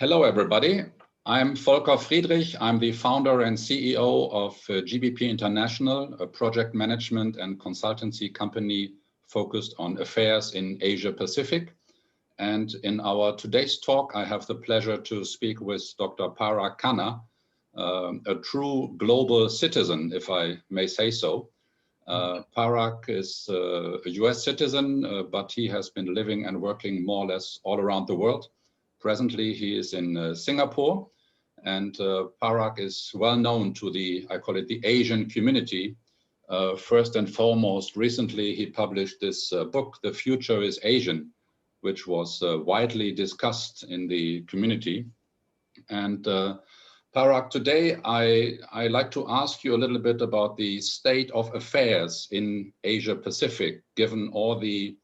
Hello, everybody. I'm Volker Friedrich. I'm the founder and CEO of GBP International, a project management and consultancy company focused on affairs in Asia Pacific. And in our today's talk, I have the pleasure to speak with Dr. Parag Khanna, a true global citizen, if I may say so. Parag is a US citizen, but he has been living and working more or less all around the world. Presently, he is in Singapore, and Parag is well known to the, I call it the Asian community. First and foremost, recently he published this book, The Future is Asian, which was widely discussed in the community. And Parag, today I like to ask you a little bit about the state of affairs in Asia Pacific, given all the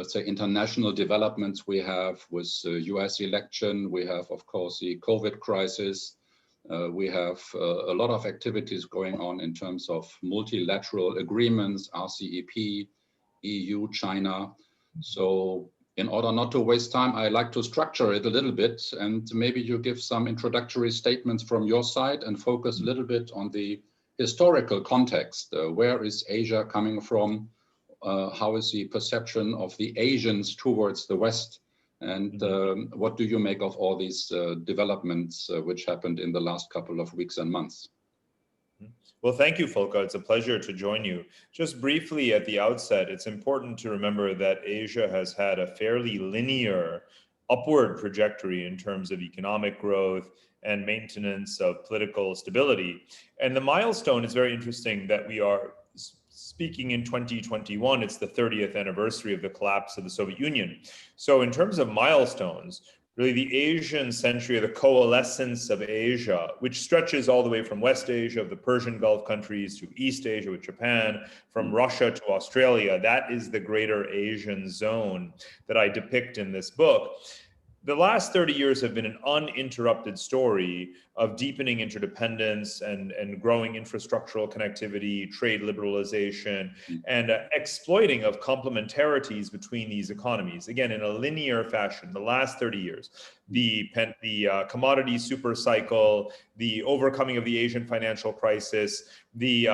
say international developments we have with US election. We have, of course, the COVID crisis. We have a lot of activities going on in terms of multilateral agreements, RCEP, EU, China. So in order not to waste time, I like to structure it a little bit, and maybe you give some introductory statements from your side and focus a little bit on the historical context. Where is Asia coming from? How is the perception of the Asians towards the West? And what do you make of all these developments which happened in the last couple of weeks and months? Well, thank you, Volker. It's a pleasure to join you. Just briefly at the outset, it's important to remember that Asia has had a fairly linear upward trajectory in terms of economic growth and maintenance of political stability. And the milestone is very interesting that we are speaking in 2021, it's the 30th anniversary of the collapse of the Soviet Union. So in terms of milestones, really the Asian century, or the coalescence of Asia, which stretches all the way from West Asia, of the Persian Gulf countries, to East Asia with Japan, from Russia to Australia, that is the greater Asian zone that I depict in this book. The last 30 years have been an uninterrupted story of deepening interdependence and growing infrastructural connectivity, trade liberalization, and exploiting of complementarities between these economies. Again, in a linear fashion, the last 30 years, the commodity super cycle, the overcoming of the Asian financial crisis, the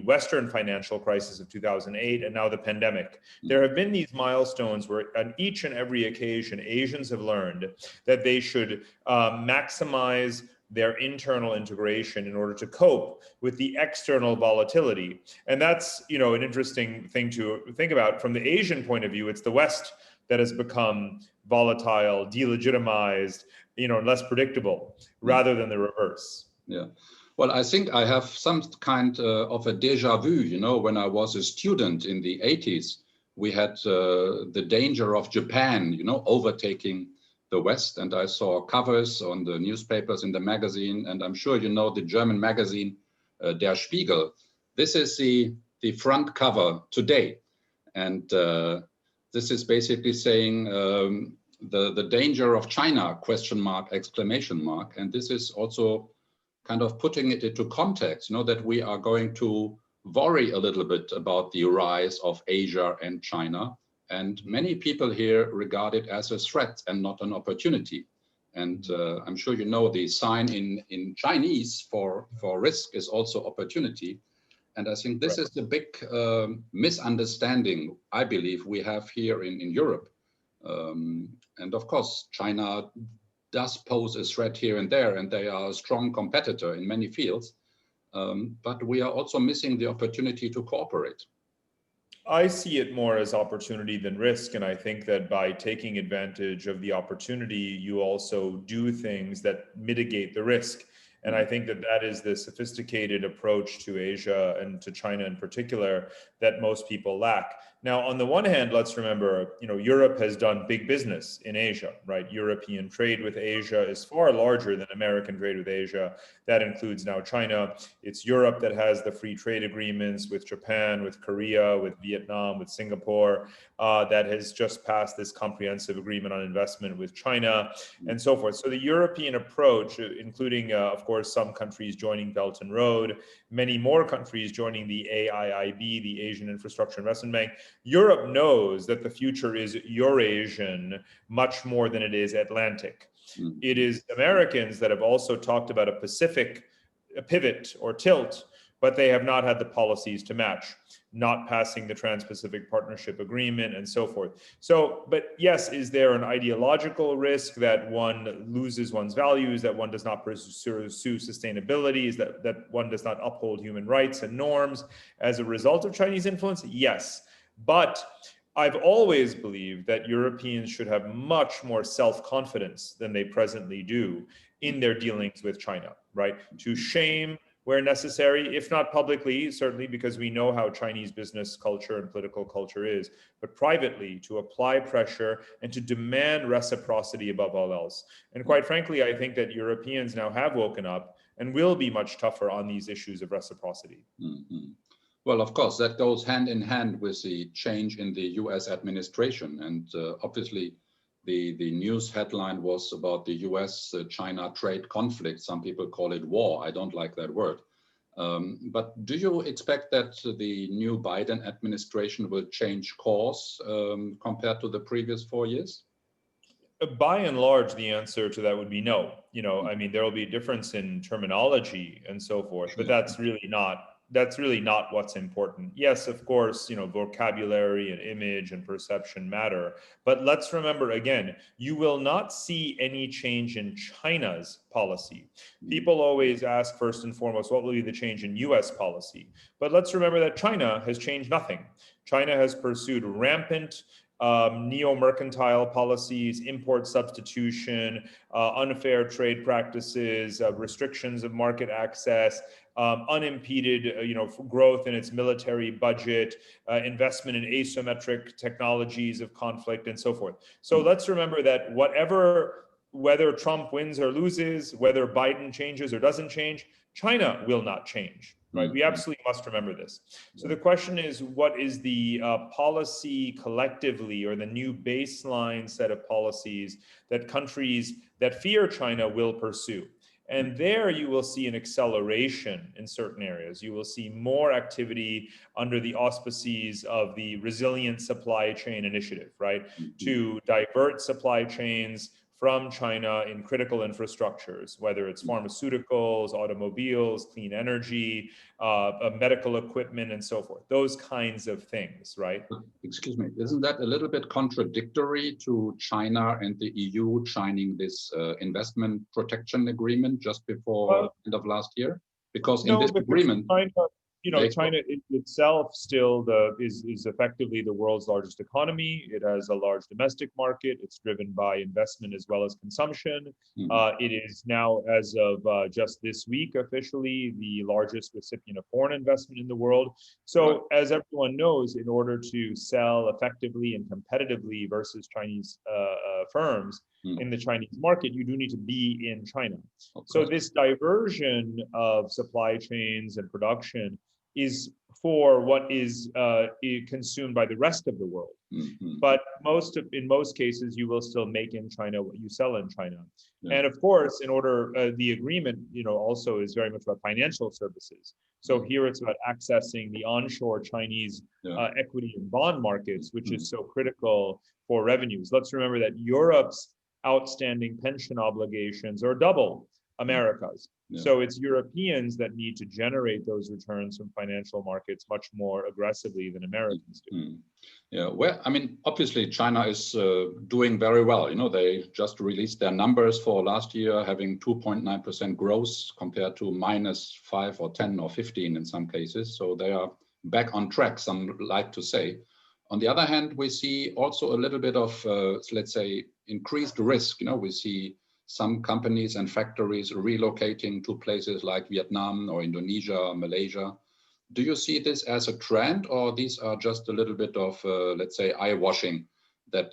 Western financial crisis of 2008, and now the pandemic. There have been these milestones where on each and every occasion, Asians have learned that they should maximize their internal integration in order to cope with the external volatility. And that's, an interesting thing to think about. From the Asian point of view, it's the West that has become volatile, delegitimized, less predictable, rather than the reverse. Yeah. Well, I think I have some kind of a deja vu, when I was a student in the 80s, we had the danger of Japan, overtaking the West. And I saw covers on the newspapers, in the magazine, and I'm sure you know the German magazine, Der Spiegel. This is the front cover today. And this is basically saying the danger of China, ? And this is also kind of putting it into context, that we are going to worry a little bit about the rise of Asia and China. And many people here regard it as a threat and not an opportunity. And I'm sure you know the sign in Chinese for risk is also opportunity. And I think this is the big misunderstanding, I believe, we have here in Europe. And of course, China does pose a threat here and there, and they are a strong competitor in many fields. But we are also missing the opportunity to cooperate. I see it more as opportunity than risk. And I think that by taking advantage of the opportunity, you also do things that mitigate the risk. And I think that is the sophisticated approach to Asia and to China in particular that most people lack. Now, on the one hand, let's remember, Europe has done big business in Asia, right? European trade with Asia is far larger than American trade with Asia. That includes now China. It's Europe that has the free trade agreements with Japan, with Korea, with Vietnam, with Singapore, that has just passed this comprehensive agreement on investment with China, and so forth. So the European approach, including, of course, some countries joining Belt and Road, many more countries joining the AIIB, the Asian Infrastructure Investment Bank, Europe knows that the future is Eurasian much more than it is Atlantic. It is Americans that have also talked about a Pacific pivot or tilt, but they have not had the policies to match, not passing the Trans-Pacific Partnership Agreement and so forth. So, but yes, is there an ideological risk that one loses one's values, that one does not pursue sustainability, is that one does not uphold human rights and norms as a result of Chinese influence? Yes, but I've always believed that Europeans should have much more self-confidence than they presently do in their dealings with China, right? To shame where necessary, if not publicly, certainly because we know how Chinese business culture and political culture is, but privately to apply pressure and to demand reciprocity above all else. And quite frankly, I think that Europeans now have woken up and will be much tougher on these issues of reciprocity. Mm-hmm. Well, of course, that goes hand in hand with the change in the US administration. And obviously, the news headline was about the US-China trade conflict. Some people call it war. I don't like that word. But do you expect that the new Biden administration will change course compared to the previous 4 years? By and large, the answer to that would be no. I mean, there will be a difference in terminology and so forth, but that's really not what's important. Yes, of course, vocabulary and image and perception matter, but let's remember again, you will not see any change in China's policy. People always ask first and foremost, what will be the change in US policy? But let's remember that China has changed nothing. China has pursued rampant neo-mercantile policies, import substitution, unfair trade practices, restrictions of market access, unimpeded, growth in its military budget, investment in asymmetric technologies of conflict, and so forth. So let's remember that whether Trump wins or loses, whether Biden changes or doesn't change, China will not change. Right, we absolutely must remember this. So the question is, what is the policy collectively, or the new baseline set of policies that countries that fear China will pursue? And there you will see an acceleration in certain areas. You will see more activity under the auspices of the Resilient Supply Chain Initiative, right? To divert supply chains from China in critical infrastructures, whether it's pharmaceuticals, automobiles, clean energy, medical equipment, and so forth. Those kinds of things, right? Excuse me, isn't that a little bit contradictory to China and the EU signing this investment protection agreement just before end of last year? Because in this agreement, China itself still is effectively the world's largest economy. It has a large domestic market. It's driven by investment as well as consumption. It is now, as of just this week, officially the largest recipient of foreign investment in the world. So as everyone knows, in order to sell effectively and competitively versus Chinese firms in the Chinese market, you do need to be in China. So this diversion of supply chains and production is for what is consumed by the rest of the world. But in most cases, you will still make in China what you sell in China. And of course, in order, the agreement, also is very much about financial services. So here it's about accessing the onshore Chinese equity and bond markets, which is so critical for revenues. Let's remember that Europe's outstanding pension obligations are double America's. So it's Europeans that need to generate those returns from financial markets much more aggressively than Americans do. Yeah, well, I mean, obviously China is doing very well. They just released their numbers for last year, having 2.9% growth compared to -5 or 10 or 15 in some cases. So they are back on track, some like to say. On the other hand, we see also a little bit of, let's say, increased risk. We see some companies and factories relocating to places like Vietnam or Indonesia, Malaysia. Do you see this as a trend, or these are just a little bit of, let's say, eye-washing, that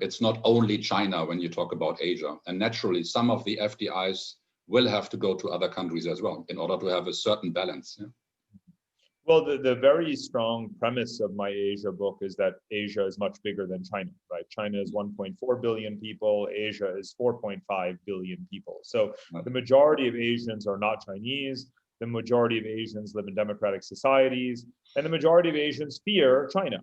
it's not only China when you talk about Asia? And naturally, some of the FDIs will have to go to other countries as well in order to have a certain balance. Yeah? Well, the very strong premise of my Asia book is that Asia is much bigger than China, right? China is 1.4 billion people, Asia is 4.5 billion people. So the majority of Asians are not Chinese. The majority of Asians live in democratic societies, and the majority of Asians fear China.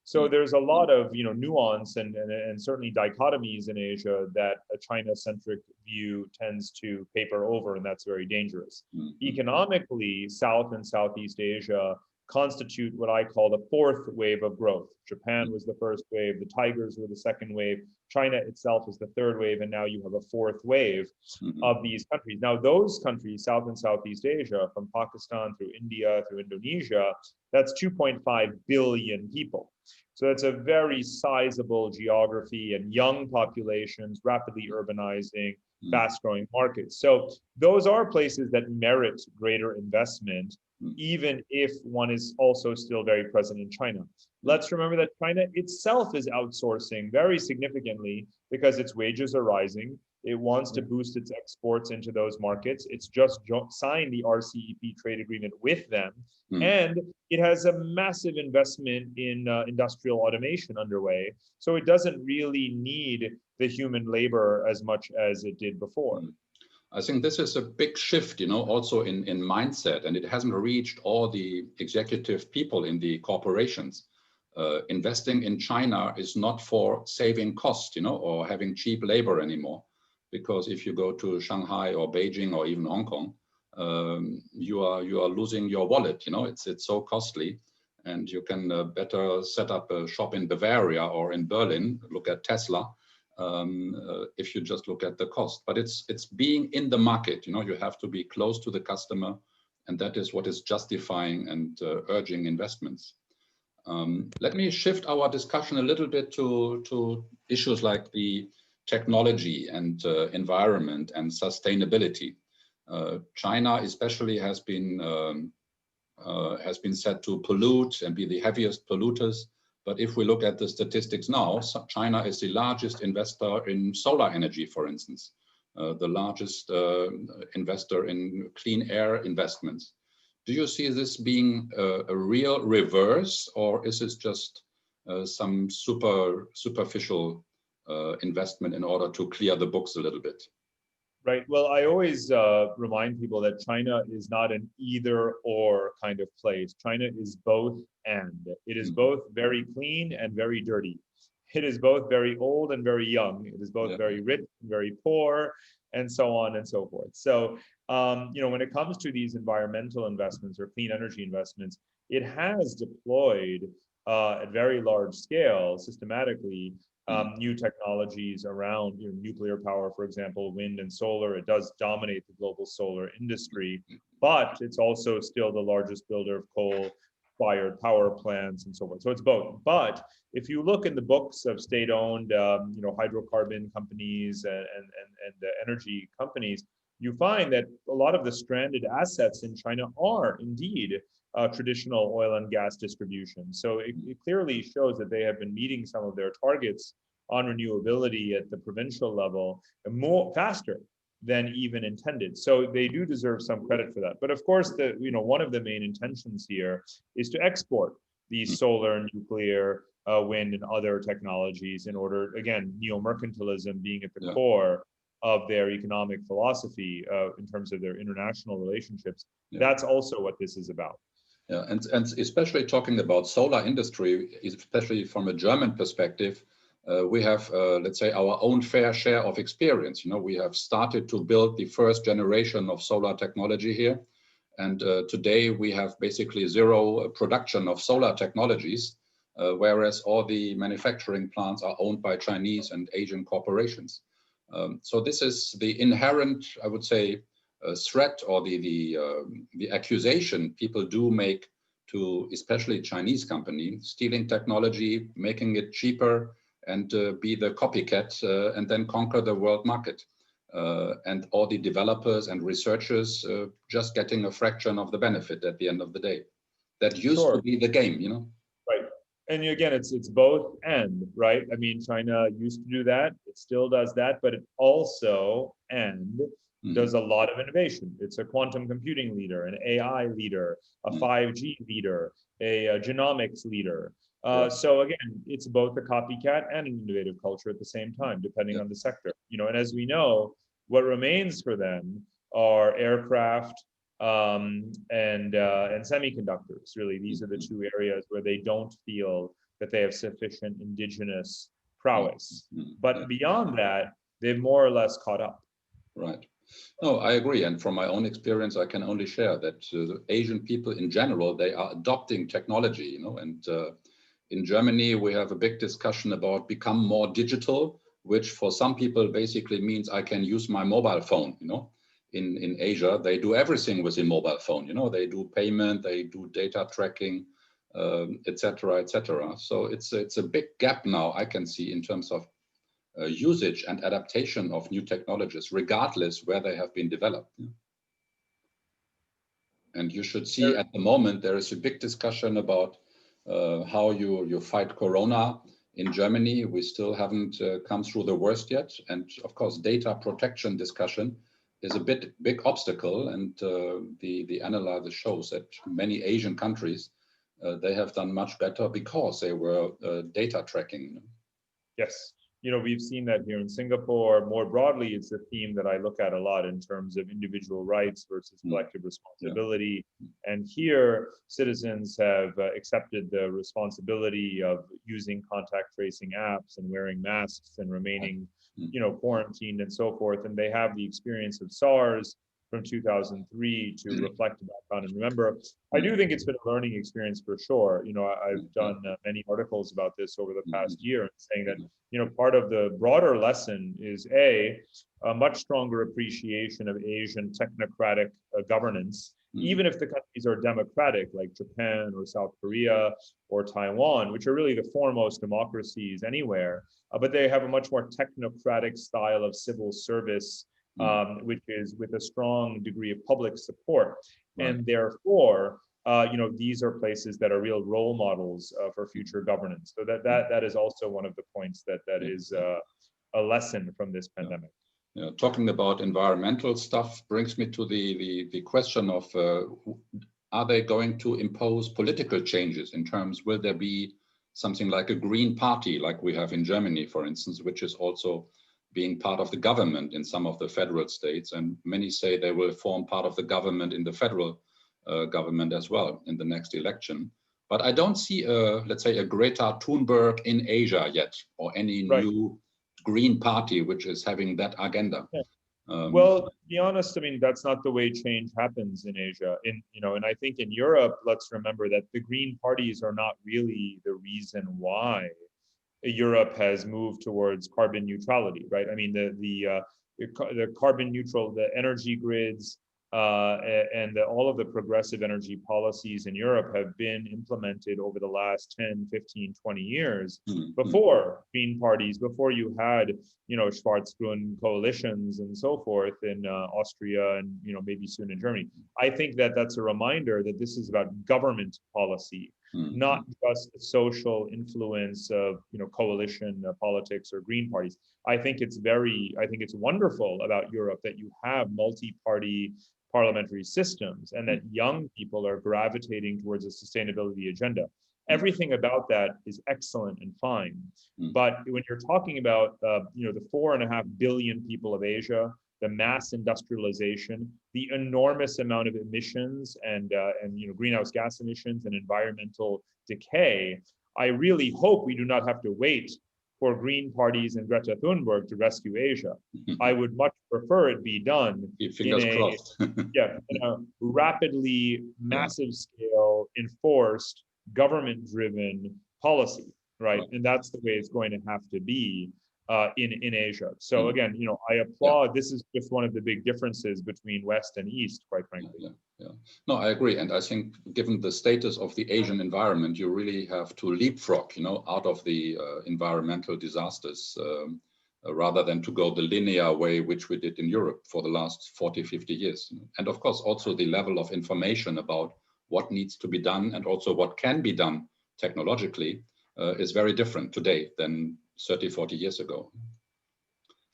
So there's a lot of nuance and certainly dichotomies in Asia that a China-centric view tends to paper over, and that's very dangerous. Economically, South and Southeast Asia constitute what I call the fourth wave of growth. Japan was the first wave, the tigers were the second wave, China itself is the third wave, and now you have a fourth wave of these countries. Now, those countries, South and Southeast Asia, from Pakistan through India through Indonesia, that's 2.5 billion people. So it's a very sizable geography and young populations, rapidly urbanizing, fast-growing markets. So those are places that merit greater investment, even if one is also still very present in China. Let's remember that China itself is outsourcing very significantly because its wages are rising. It wants to boost its exports into those markets. It's just signed the RCEP trade agreement with them. And it has a massive investment in industrial automation underway. So it doesn't really need the human labor as much as it did before. I think this is a big shift, also in mindset, and it hasn't reached all the executive people in the corporations. Investing in China is not for saving cost, or having cheap labor anymore. Because if you go to Shanghai or Beijing or even Hong Kong, you are losing your wallet. It's so costly, and you can better set up a shop in Bavaria or in Berlin. Look at Tesla. If you just look at the cost, but it's being in the market. You have to be close to the customer, and that is what is justifying and urging investments. Let me shift our discussion a little bit to issues like the technology and environment and sustainability. China especially has been said to pollute and be the heaviest polluters. But if we look at the statistics now, China is the largest investor in solar energy, for instance, the largest investor in clean air investments. Do you see this being a real reverse, or is this just some superficial investment in order to clear the books a little bit? Right. Well, I always remind people that China is not an either or kind of place. China is both and. It is both very clean and very dirty. It is both very old and very young. It is both very rich and very poor, and so on and so forth. So, when it comes to these environmental investments or clean energy investments, it has deployed at very large scale, systematically, new technologies around nuclear power, for example, wind and solar. It does dominate the global solar industry, but it's also still the largest builder of coal-fired power plants and so forth. So it's both. But if you look in the books of state-owned, hydrocarbon companies and energy companies, you find that a lot of the stranded assets in China are indeed traditional oil and gas distribution. So it clearly shows that they have been meeting some of their targets on renewability at the provincial level faster than even intended. So they do deserve some credit for that. But of course, one of the main intentions here is to export these solar, nuclear, wind, and other technologies in order, again, neo-mercantilism being at the core of their economic philosophy in terms of their international relationships. That's also what this is about. Yeah, and especially talking about solar industry, especially from a German perspective, we have, let's say, our own fair share of experience. We have started to build the first generation of solar technology here. And today we have basically zero production of solar technologies, whereas all the manufacturing plants are owned by Chinese and Asian corporations. So this is the inherent, I would say, threat or the accusation people do make to especially Chinese companies, stealing technology, making it cheaper, and be the copycat and then conquer the world market. And all the developers and researchers just getting a fraction of the benefit at the end of the day. That used to be the game, Right. And again, it's both and, right? I mean, China used to do that. It still does that, but it also does a lot of innovation. It's a quantum computing leader, an AI leader, a 5G leader, a genomics leader. So again, it's both a copycat and an innovative culture at the same time, depending on the sector. And as we know, what remains for them are aircraft, and semiconductors. Really, these are the two areas where they don't feel that they have sufficient indigenous prowess. But beyond that, they've more or less caught up. Right. No, I agree. And from my own experience, I can only share that Asian people in general, they are adopting technology, and in Germany, we have a big discussion about become more digital, which for some people basically means I can use my mobile phone, In Asia, they do everything with a mobile phone, they do payment, they do data tracking, et cetera, et cetera. So it's a big gap now I can see in terms of usage and adaptation of new technologies, regardless where they have been developed. And you should see at the moment, there is a big discussion about how you fight Corona in Germany. We still haven't come through the worst yet. And of course, data protection discussion is a big obstacle. And the analysis shows that many Asian countries, they have done much better because they were data tracking. Yes. We've seen that here in Singapore. More broadly, it's a theme that I look at a lot in terms of individual rights versus collective responsibility. Yeah. And here, citizens have accepted the responsibility of using contact tracing apps and wearing masks and remaining, quarantined and so forth. And they have the experience of SARS from 2003 to reflect back on and remember. I do think it's been a learning experience for sure. I've done many articles about this over the past year, saying that part of the broader lesson is a much stronger appreciation of Asian technocratic governance, even if the countries are democratic, like Japan or South Korea or Taiwan, which are really the foremost democracies anywhere, but they have a much more technocratic style of civil service, which is with a strong degree of public support. Right. And therefore, these are places that are real role models for future governance. So that is also one of the points that is a lesson from this pandemic. Yeah, talking about environmental stuff brings me to the question of are they going to impose political changes in terms, will there be something like a green party like we have in Germany, for instance, which is also being part of the government in some of the federal states, and many say they will form part of the government in the federal government as well in the next election. But I don't see, let's say, a Greta Thunberg in Asia yet, or any new green party which is having that agenda. Yeah. Well, to be honest, that's not the way change happens in Asia. And I think in Europe, let's remember that the green parties are not really the reason why Europe has moved towards carbon neutrality, right? The carbon neutral, the energy grids, and all of the progressive energy policies in Europe have been implemented over the last 10, 15, 20 years before green parties, before you had, Schwarz-Grün coalitions and so forth in Austria and, maybe soon in Germany. I think that that's a reminder that this is about government policy, not just the social influence of, coalition politics or green parties. I think it's wonderful about Europe that you have multi-party parliamentary systems and that young people are gravitating towards a sustainability agenda. Everything about that is excellent and fine. But when you're talking about, the 4.5 billion people of Asia, the mass industrialization, the enormous amount of emissions and greenhouse gas emissions and environmental decay, I really hope we do not have to wait for green parties and Greta Thunberg to rescue Asia. I would much prefer it be done in a rapidly, massive scale, enforced, government-driven policy, right? And that's the way it's going to have to be in Asia. So again, I applaud. This is just one of the big differences between West and East, quite frankly. No, I agree. And I think given the status of the Asian environment, you really have to leapfrog, out of the environmental disasters rather than to go the linear way, which we did in Europe for the last 40, 50 years. And of course, also the level of information about what needs to be done and also what can be done technologically is very different today than 30, 40 years ago.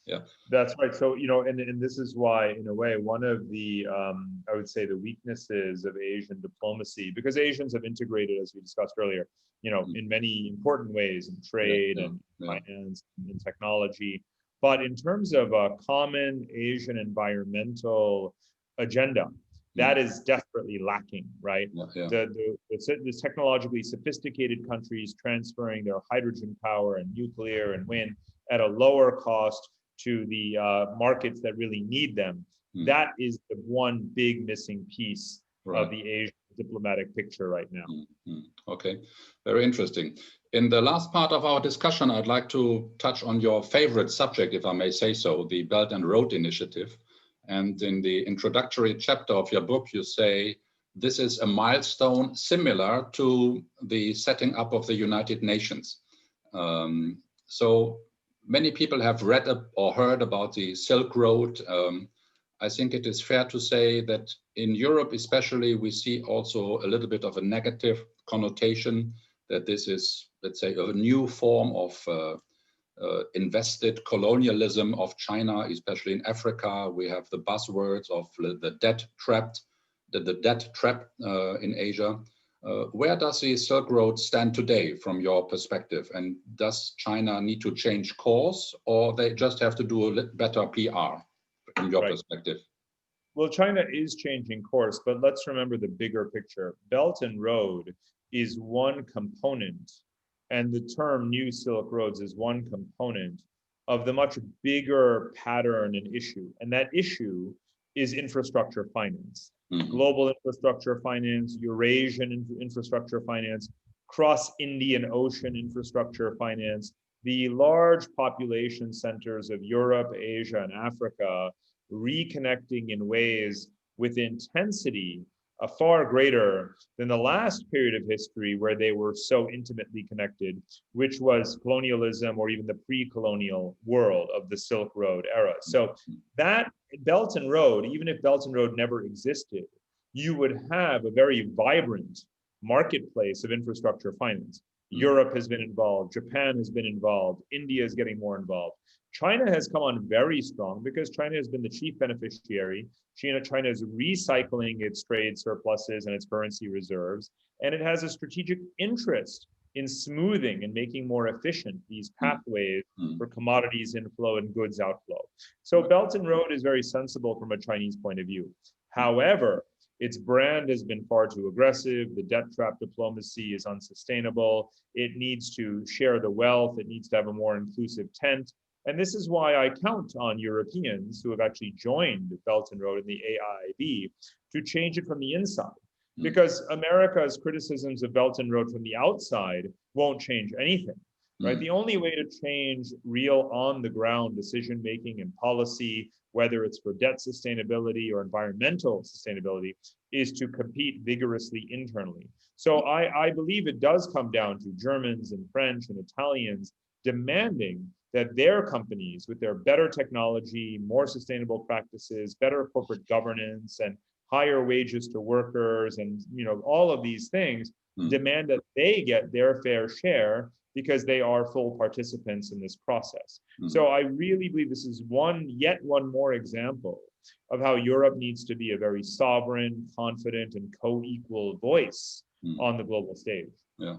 Yeah, that's right. So, and this is why, in a way, one of the, I would say, the weaknesses of Asian diplomacy, because Asians have integrated, as we discussed earlier, in many important ways in trade and finance and technology. But in terms of a common Asian environmental agenda, That is desperately lacking, right? Yeah. The technologically sophisticated countries transferring their hydrogen power and nuclear and wind at a lower cost to the markets that really need them. That is the one big missing piece of the Asian diplomatic picture right now. Okay, very interesting. In the last part of our discussion, I'd like to touch on your favorite subject, if I may say so, the Belt and Road Initiative. And in the introductory chapter of your book, you say, this is a milestone similar to the setting up of the United Nations. So many people have read or heard about the Silk Road. I think it is fair to say that in Europe, especially, we see also a little bit of a negative connotation that this is, let's say, a new form of invested colonialism of China, especially in Africa. We have the buzzwords of the debt trap, the debt trap in Asia. Where does the Silk Road stand today from your perspective? And does China need to change course, or they just have to do a little better PR from your perspective? Well, China is changing course, but let's remember the bigger picture. Belt and Road is one component, and the term New Silk Roads is one component of the much bigger pattern and issue. And that issue is infrastructure finance, global infrastructure finance, Eurasian infrastructure finance, cross-Indian Ocean infrastructure finance, the large population centers of Europe, Asia, and Africa reconnecting in ways with intensity far greater than the last period of history where they were so intimately connected, which was colonialism or even the pre-colonial world of the Silk Road era. So that Belt and Road, even if Belt and Road never existed, you would have a very vibrant marketplace of infrastructure finance. Europe has been involved, Japan has been involved, India is getting more involved. China has come on very strong because China has been the chief beneficiary. China is recycling its trade surpluses and its currency reserves, and it has a strategic interest in smoothing and making more efficient these pathways for commodities inflow and goods outflow. So Belt and Road is very sensible from a Chinese point of view. However, its brand has been far too aggressive. The debt trap diplomacy is unsustainable. It needs to share the wealth. It needs to have a more inclusive tent. And this is why I count on Europeans who have actually joined Belt and Road in the AIIB to change it from the inside. Because America's criticisms of Belt and Road from the outside won't change anything, right? The only way to change real on-the-ground decision-making and policy, whether it's for debt sustainability or environmental sustainability, is to compete vigorously internally. So I believe it does come down to Germans and French and Italians demanding that their companies, with their better technology, more sustainable practices, better corporate governance, and higher wages to workers, and all of these things, demand that they get their fair share because they are full participants in this process. So I really believe this is yet one more example of how Europe needs to be a very sovereign, confident, and co-equal voice on the global stage. Yeah,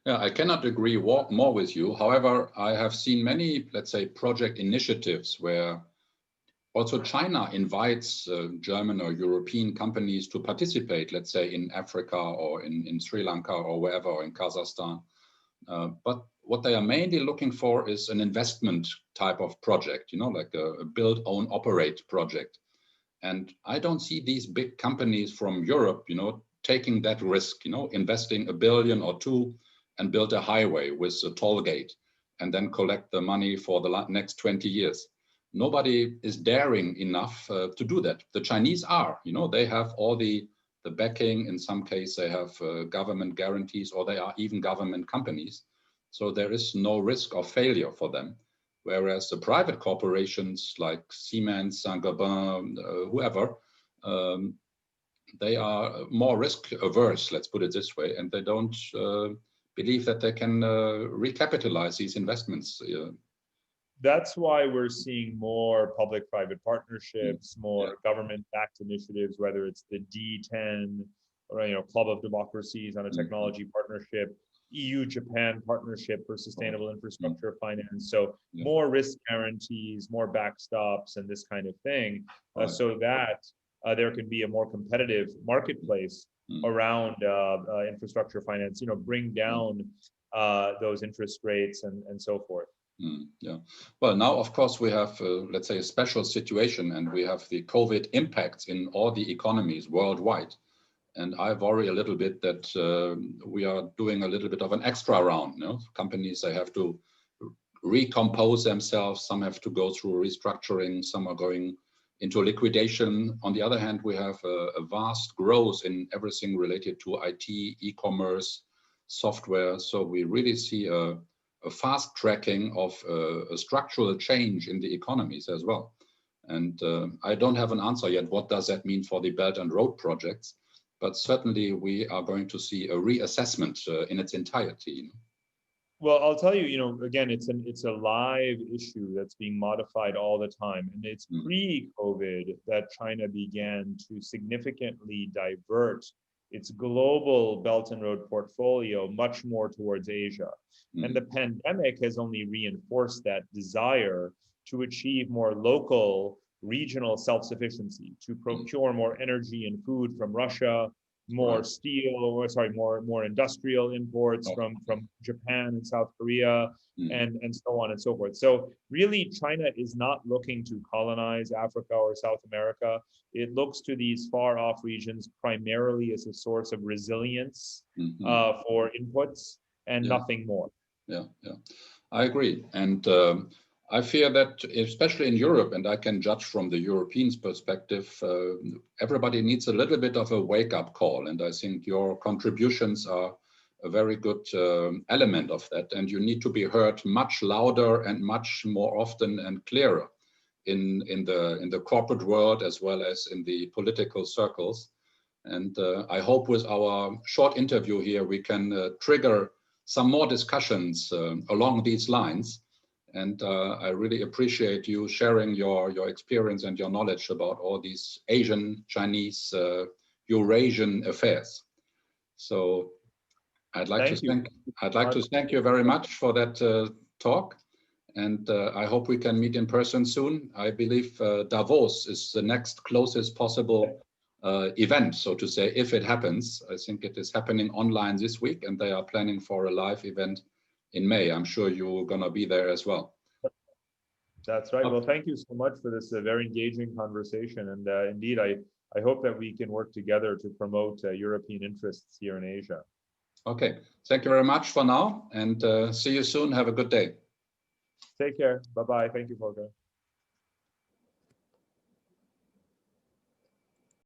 I cannot agree more with you. However, I have seen many, let's say, project initiatives where also China invites German or European companies to participate, let's say, in Africa or in Sri Lanka or wherever, or in Kazakhstan. But what they are mainly looking for is an investment type of project, like a build, own, operate project. And I don't see these big companies from Europe, taking that risk, investing $1 billion or $2 billion and build a highway with a toll gate and then collect the money for the next 20 years. Nobody is daring enough to do that. The Chinese are, they have all the backing. In some cases, they have government guarantees, or they are even government companies. So there is no risk of failure for them. Whereas the private corporations like Siemens, Saint-Gobain, whoever, they are more risk averse, let's put it this way, and they don't believe that they can recapitalize these investments. That's why we're seeing more public-private partnerships, more government-backed initiatives, whether it's the D10 or Club of Democracies on a technology partnership, EU-Japan partnership for sustainable infrastructure finance. So more risk guarantees, more backstops, and this kind of thing, so that there can be a more competitive marketplace around infrastructure finance, bring down those interest rates and so forth. Yeah. Well, now, of course, we have, let's say, a special situation, and we have the COVID impacts in all the economies worldwide. And I worry a little bit that we are doing a little bit of an extra round. Companies, they have to recompose themselves. Some have to go through restructuring. Some are going into liquidation. On the other hand, we have a vast growth in everything related to IT, e-commerce, software. So we really see a fast tracking of a structural change in the economies as well. And I don't have an answer yet. What does that mean for the Belt and Road projects? But certainly we are going to see a reassessment in its entirety. Well, I'll tell you, again, it's a live issue that's being modified all the time. And it's pre-COVID that China began to significantly divert its global Belt and Road portfolio much more towards Asia. And the pandemic has only reinforced that desire to achieve more local, regional self-sufficiency, to procure more energy and food from Russia, more more industrial imports from Japan and South Korea, and so on and so forth. So really, China is not looking to colonize Africa or South America. It looks to these far off regions primarily as a source of resilience for inputs and nothing more. Yeah, I agree. And I fear that, especially in Europe, and I can judge from the Europeans' perspective, everybody needs a little bit of a wake-up call. And I think your contributions are a very good element of that. And you need to be heard much louder and much more often and clearer in the corporate world as well as in the political circles. And I hope with our short interview here, we can trigger some more discussions along these lines. And I really appreciate you sharing your experience and your knowledge about all these Asian, Chinese, Eurasian affairs. So I'd like to thank you very much for that talk. And I hope we can meet in person soon. I believe Davos is the next closest possible event, so to say, if it happens. I think it is happening online this week, and they are planning for a live event in May. I'm sure you're going to be there as well. That's right. Well, thank you so much for this very engaging conversation. And indeed, I hope that we can work together to promote European interests here in Asia. Okay. Thank you very much for now, and see you soon. Have a good day. Take care. Bye-bye. Thank you, Volker.